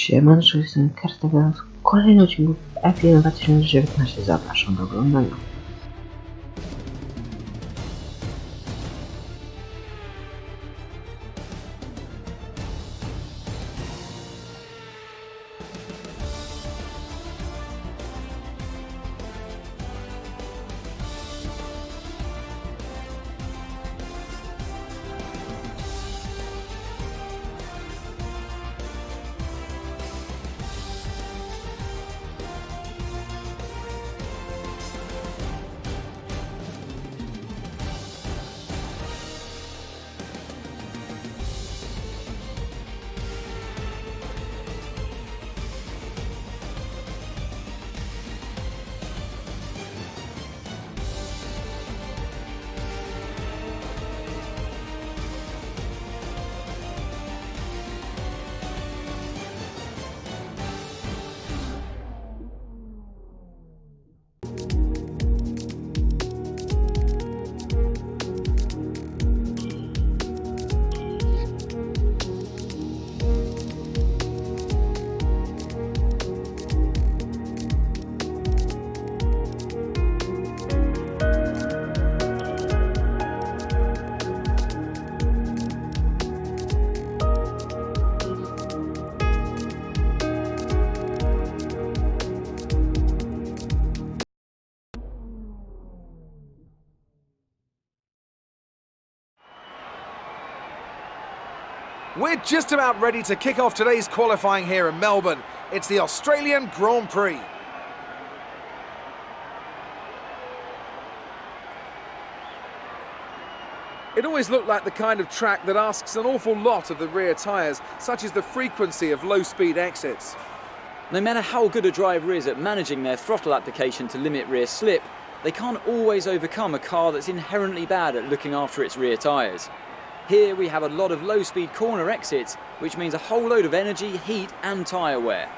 Siemanko, jestem Kariera w kolejnym odcinku F1 2019. Zapraszam do oglądania. We're just about ready to kick off today's qualifying here in Melbourne. It's the Australian Grand Prix. It always looked like the kind of track that asks an awful lot of the rear tyres, such as the frequency of low-speed exits. No matter how good a driver is at managing their throttle application to limit rear slip, they can't always overcome a car that's inherently bad at looking after its rear tyres. Here we have a lot of low-speed corner exits, which means a whole load of energy, heat and tyre wear.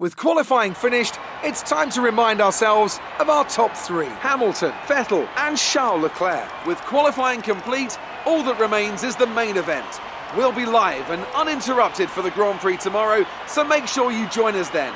With qualifying finished, it's time to remind ourselves of our top three: Hamilton, Vettel and Charles Leclerc. With qualifying complete, all that remains is the main event. We'll be live and uninterrupted for the Grand Prix tomorrow, so make sure you join us then.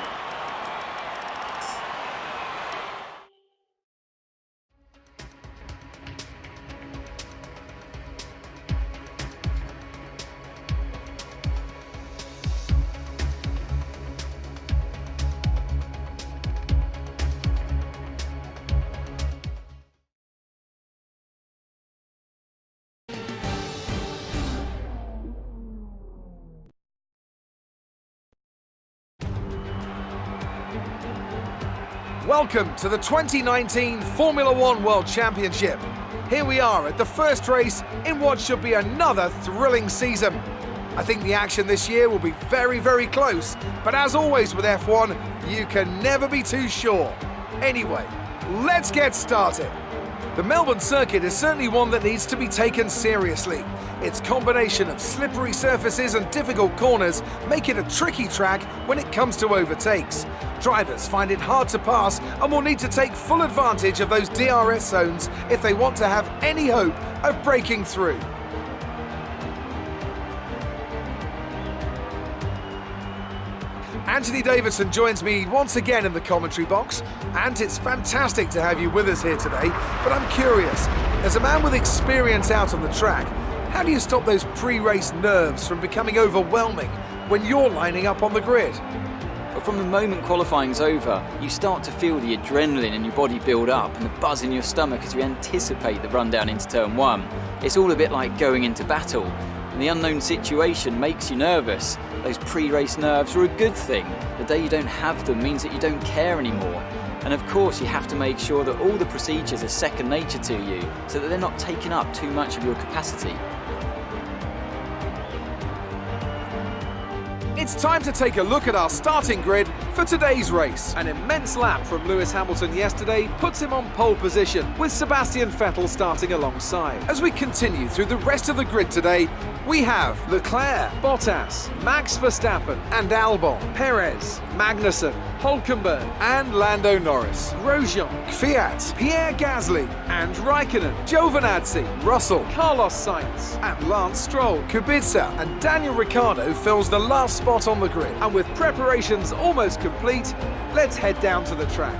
Welcome to the 2019 Formula One World Championship. Here we are at the first race in what should be another thrilling season. I think the action this year will be very, very close, but as always with F1, you can never be too sure. Anyway, let's get started. The Melbourne circuit is certainly one that needs to be taken seriously. Its combination of slippery surfaces and difficult corners make it a tricky track when it comes to overtakes. Drivers find it hard to pass and will need to take full advantage of those DRS zones if they want to have any hope of breaking through. Anthony Davidson joins me once again in the commentary box, and it's fantastic to have you with us here today, but I'm curious, as a man with experience out on the track, how do you stop those pre-race nerves from becoming overwhelming when you're lining up on the grid? But from the moment qualifying's over, you start to feel the adrenaline in your body build up and the buzz in your stomach as you anticipate the run down into turn one. It's all a bit like going into battle. And the unknown situation makes you nervous. Those pre-race nerves are a good thing. The day you don't have them means that you don't care anymore. And of course you have to make sure that all the procedures are second nature to you so that they're not taking up too much of your capacity. It's time to take a look at our starting grid for today's race. An immense lap from Lewis Hamilton yesterday puts him on pole position, with Sebastian Vettel starting alongside. As we continue through the rest of the grid today, we have Leclerc, Bottas, Max Verstappen and Albon, Perez, Magnussen, Hülkenberg and Lando Norris, Grosjean, Kvyat, Pierre Gasly and Raikkonen, Giovinazzi, Russell, Carlos Sainz and Lance Stroll. Kubica and Daniel Ricciardo fills the last spot on the grid. And with preparations almost complete, let's head down to the track.